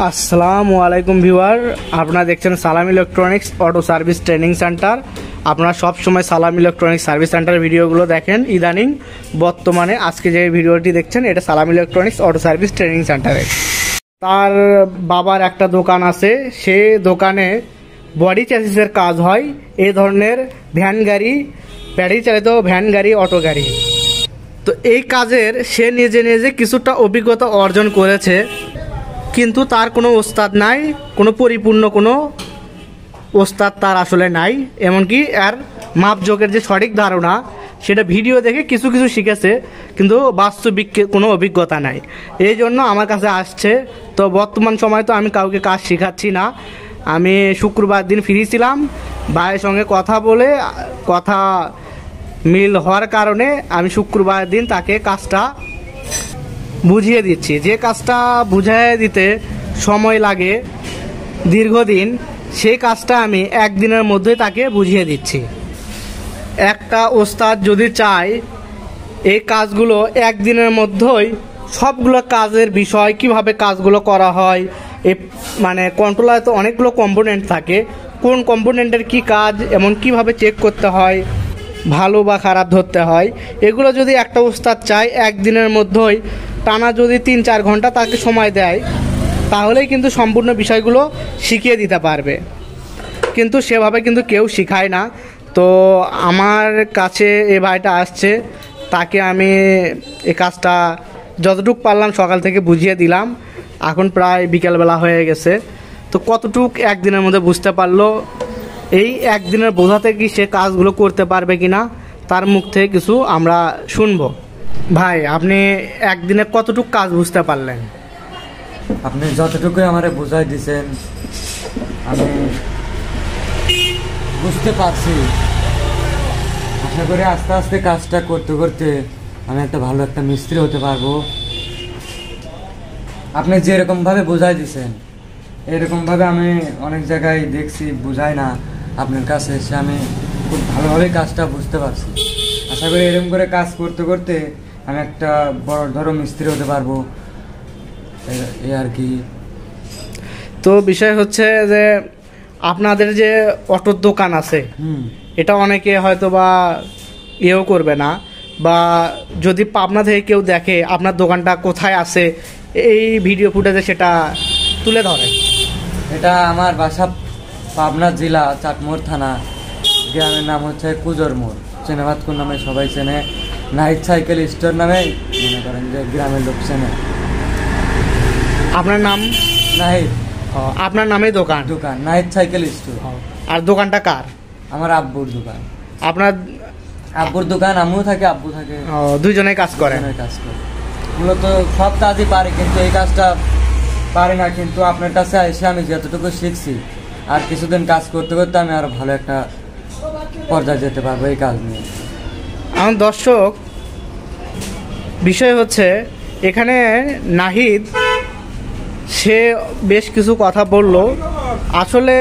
আসসালামু আলাইকুম ভিউয়ার, আপনারা দেখছেন সালাম electronics auto service training centre. আপনারা সব সময় সালাম ইলেকট্রনিক্স সার্ভিস সেন্টারের ভিডিওগুলো দেখেন। ইদানিং বর্তমানে আজকে যে ভিডিওটি দেখছেন এটা সালাম ইলেকট্রনিক্স অটো সার্ভিস ট্রেনিং সেন্টারে। তার বাবার একটা দোকান আছে, সে দোকানে বডি চ্যাসিসের কাজ হয়। এই ধরনের ভ্যান গাড়ি, ব্যাটারি চালিত ভ্যান গাড়ি, অটো গাড়ি। তো এই কাজের সে নিজে নিজে কিছুটা অভিজ্ঞতা অর্জন করেছে, কিন্তু তার কোনো ওস্তাদ নাই, কোনো পরিপূর্ণ কোনো ওস্তাদ তার আসলে নাই। এমনকি এর মাপজোকের যে সঠিক ধারণা সেটা ভিডিও দেখে কিছু কিছু শিখেছে, কিন্তু বাস্তবিক কোনো অভিজ্ঞতা নাই। এই জন্য আমার কাছে আসছে। তো বর্তমান সময় তো আমি কাউকে কাজ শেখাচ্ছি না। আমি শুক্রবার দিন ফ্রি ছিলাম, ভাইয়ের সঙ্গে কথা বলে কথা মিল হওয়ার কারণে আমি শুক্রবার দিন তাকে কাজটা বুঝিয়ে দিচ্ছি। যে কাজটা বুঝিয়ে দিতে সময় লাগে দীর্ঘদিন, সেই কাজটা আমি একদিনের মধ্যে তাকে বুঝিয়ে দিচ্ছি। একটা ওস্তাদ যদি চায় এই কাজগুলো একদিনের মধ্যেই সবগুলো কাজের বিষয়, কিভাবে কাজগুলো করা হয়, এই মানে কন্ট্রোলারে তো অনেকগুলো কম্পোনেন্ট থাকে, কোন কম্পোনেন্টের কি কাজ, এমন কিভাবে চেক করতে হয়, ভালো বা খারাপ ধরতে হয়, এগুলো যদি একটা ওস্তাদ চায় একদিনের মধ্যেই টানা যদি 3-4 ঘন্টা তাকে সময় দেয়, তাহলেই কিন্তু সম্পূর্ণ বিষয়গুলো শিখিয়ে দিতে পারবে। কিন্তু সেভাবে কিন্তু কেউ শেখায় না। তো আমার কাছে এ ভাইটা আসছে, তাকে আমি এই কাজটা যতটুকু পারলাম সকাল থেকে বুঝিয়ে দিলাম। এখন প্রায় বিকেলবেলা হয়ে গেছে। তো কতটুক একদিনের মধ্যে বুঝতে পারলো, এই একদিনের বোঝাতে কি সে কাজগুলো করতে পারবে কিনা, তার মুখ থেকে কিছু আমরা শুনবো। ভাই, আপনি একদিনে কতটুকু কাজ বুঝতে পারলেন? আপনি যতটুকু আমারে বুঝাই দিয়েছেন আমি বুঝতে পারছি। আশা করি আস্তে আস্তে কাজটা করতে করতে আমি একটা ভালো একটা মিস্ত্রি হতে পারবো। আপনি যেরকমভাবে বুঝাই দিয়েছেন এরকমভাবে আমি অনেক জায়গায় দেখছি বুঝায় না, আপনার কাছে এসে আমি খুব ভালোভাবে কাজটা বুঝতে পারছি। আশা করি এরকম করে কাজ করতে করতে আমি একটা বড় ধরো মিস্ত্রি হতে পারবো, এই আর কি। তো বিষয় হচ্ছে যে আপনাদের যে অটোর দোকান আছে, এটা অনেকে হয়তো বা ইয়েও করবে না, বা যদি পাবনা থেকে কেউ দেখে আপনার দোকানটা কোথায় আছে, এই ভিডিও ফুটেজে সেটা তুলে ধরে। এটা আমার বাসা পাবনা জেলা চাটমোড় থানা, গ্রামের নাম হচ্ছে কুজোর মোড়, চেনাবাদকুর নামে সবাই চেনে, নাহিদ সাইকেল স্টোর নামে মনে করেন যে গ্রামের লোক চেনে। আপনার নাম? নাহিদ। আপনার নামে দোকান? দোকান নাহিদ সাইকেল স্টোর। আর দোকানটা কার? আমার আব্বুর দোকান। আপনার আব্বুর দোকান, আমিও থাকে আব্বু থাকে, দুইজনে কাজ করে? কাজ করে। মূলত সব কাজই পারি, কিন্তু এই কাজটা পারি না। কিন্তু আপনার কাছে এসে আমি যতটুকু শিখছি, আর কিছুদিন কাজ করতে করতে আমি আরো ভালো একটা পর্যায়ে যেতে পারবো এই কাজ নিয়ে। আমার দর্শক, বিষয় হচ্ছে এখানে নাহিদ সে বেশ কিছু কথা বলল। আসলে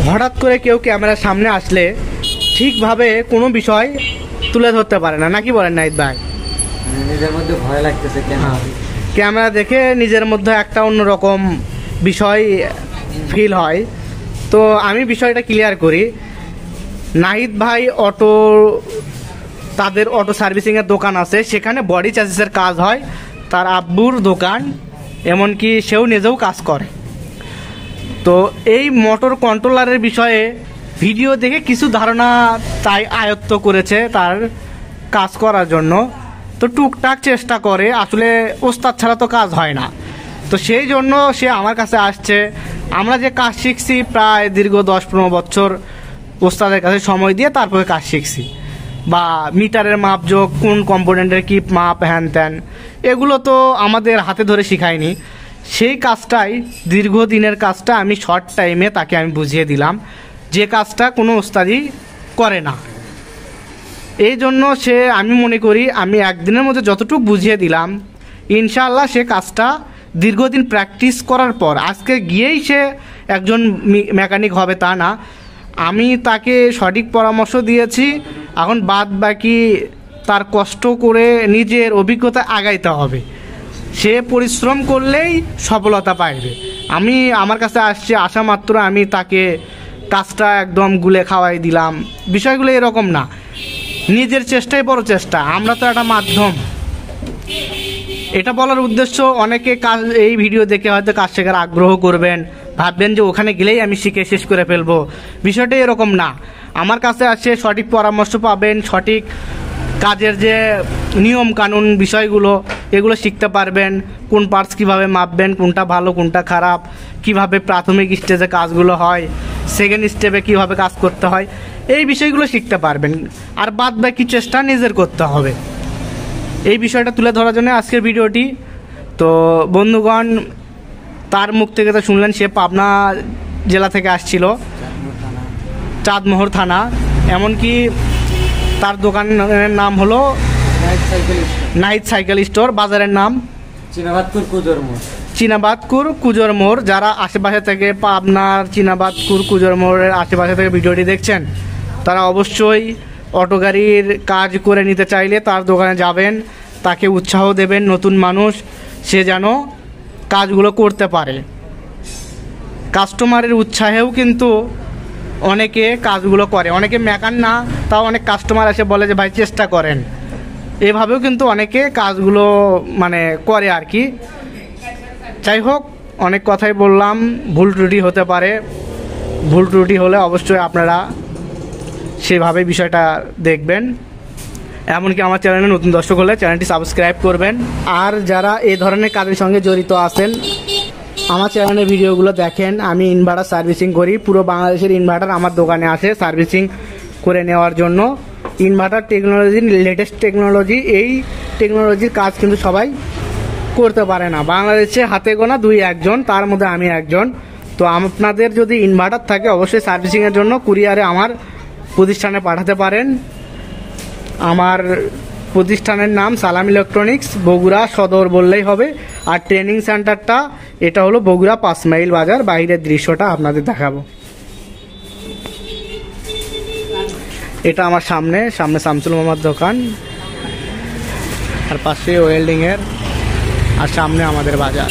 হঠাৎ করে কেউ ক্যামেরার সামনে আসলে ঠিকভাবে কোনো বিষয় তুলে ধরতে পারে না, নাকি বলেন নাহিদ ভাই? নিজের মধ্যে ভয় লাগতেছে, ক্যামেরা দেখে নিজের মধ্যে একটা অন্যরকম বিষয় ফিল হয়। তো আমি বিষয়টা ক্লিয়ার করি। নাহিদ ভাই তাদের অটো সার্ভিসিংয়ের দোকান আছে, সেখানে বডি চ্যাসিসের কাজ হয়। তার আব্বুর দোকান, এমনকি সেও নিজেও কাজ করে। তো এই মোটর কন্ট্রোলারের বিষয়ে ভিডিও দেখে কিছু ধারণা তাই আয়ত্ত করেছে তার কাজ করার জন্য। তো টুকটাক চেষ্টা করে, আসলে ওস্তাদ ছাড়া তো কাজ হয় না। তো সেই জন্য সে আমার কাছে আসছে। আমরা যে কাজ শিখছি প্রায় দীর্ঘ 10-15 বছর ওস্তাদের কাছে সময় দিয়ে তারপরে কাজ শিখছি। বা মিটারের মাপজোক, কোন কম্পোনেন্টের কি মাপ, হ্যান ত্যান, এগুলো তো আমাদের হাতে ধরে শিখায়নি। সেই কাজটাই, দীর্ঘদিনের কাজটা আমি শর্ট টাইমে তাকে আমি বুঝিয়ে দিলাম, যে কাজটা কোনো ওস্তাদই করে না। এই জন্য আমি মনে করি আমি একদিনের মধ্যে যতটুকু বুঝিয়ে দিলাম, ইনশাআল্লাহ সে কাজটা দীর্ঘদিন প্র্যাকটিস করার পর, আজকে গিয়েই সে একজন মেকানিক হবে তা না। আমি তাকে সঠিক পরামর্শ দিয়েছি, এখন বাদ বাকি তার কষ্ট করে নিজের অভিজ্ঞতা আগাইতে হবে। সে পরিশ্রম করলেই সফলতা পাইবে। আমি আমার কাছে আসা মাত্র আমি তাকে কাজটা একদম গুলে খাওয়াই দিলাম, বিষয়গুলো এরকম না। নিজের চেষ্টাই বড় চেষ্টা, আমরা তো একটা মাধ্যম। এটা বলার উদ্দেশ্য, অনেকে কাজ এই ভিডিও দেখে হয়তো কাজ শেখার আগ্রহ করবেন, ভাববেন যে ওখানে গেলেই আমি শিখে শেষ করে ফেলবো। বিষয়টা এরকম না। আমার কাছে আসে সঠিক পরামর্শ পাবেন, সঠিক কাজের যে নিয়ম কানুন বিষয়গুলো এগুলো শিখতে পারবেন। কোন পার্টস কীভাবে মাপবেন, কোনটা ভালো কোনটা খারাপ, কিভাবে প্রাথমিক স্টেজে কাজগুলো হয়, সেকেন্ড স্টেপে কীভাবে কাজ করতে হয়, এই বিষয়গুলো শিখতে পারবেন। আর বাদ বাকি চেষ্টা নিজের করতে হবে। এই বিষয়টা তুলে ধরার জন্য আজকের ভিডিওটি। তো বন্ধুগণ, তার মুখ থেকে তো শুনলেন সে পাবনা জেলা থেকে আসছিল, চাঁদমোহর থানা। এমনকি তার দোকানের নাম হলো নাহিদ সাইকেল স্টোর, বাজারের নাম চীনাবাদকুর কুজোর মোড়। যারা আশেপাশে থেকে পাবনার চীনাবাদকুর কুজোর মোড়ের আশেপাশে থেকে ভিডিওটি দেখছেন, তারা অবশ্যই অটো গাড়ির কাজ করে নিতে চাইলে তার দোকানে যাবেন, তাকে উৎসাহ দেবেন। নতুন মানুষ, সে যেন কাজগুলো করতে পারে। কাস্টমারের উৎসাহেও কিন্তু অনেকে কাজগুলো করে, অনেকে মেকার না, তাও অনেক কাস্টমার এসে বলে যে ভাই চেষ্টা করেন। এভাবেও কিন্তু অনেকে কাজগুলো মানে করে আর কি। যাই হোক, অনেক কথাই বললাম, ভুল ত্রুটি হতে পারে। ভুল ত্রুটি হলে অবশ্যই আপনারা সেভাবে বিষয়টা দেখবেন। এমনকি আমার চ্যানেলে নতুন দর্শক হলে চ্যানেলটি সাবস্ক্রাইব করবেন। আর যারা এই ধরনের কাজের সঙ্গে জড়িত আছেন, আমার চ্যানেলের ভিডিওগুলো দেখেন। আমি ইনভার্টার সার্ভিসিং করি, পুরো বাংলাদেশের ইনভার্টার আমার দোকানে আসে সার্ভিসিং করে নেওয়ার জন্য। ইনভার্টার টেকনোলজি লেটেস্ট টেকনোলজি, এই টেকনোলজির কাজ কিন্তু সবাই করতে পারে না। বাংলাদেশে হাতে গোনা 2-1 জন, তার মধ্যে আমি একজন। তো আপনাদের যদি ইনভার্টার থাকে অবশ্যই সার্ভিসিংয়ের জন্য কুরিয়ারে আমার প্রতিষ্ঠানে পাঠাতে পারেন। আমার প্রতিষ্ঠানের নাম সালাম ইলেকট্রনিক্স, বগুড়া সদর বললেই হবে। আর ট্রেনিং সেন্টারটা এটা হলো বগুড়া 5 মাইল বাজার। বাইরের দৃশ্যটা আপনাদের দেখাবো। এটা আমার সামনে শামসুল মামার দোকান, আর পাশে ওয়েল্ডিংয়ের, আর সামনে আমাদের বাজার।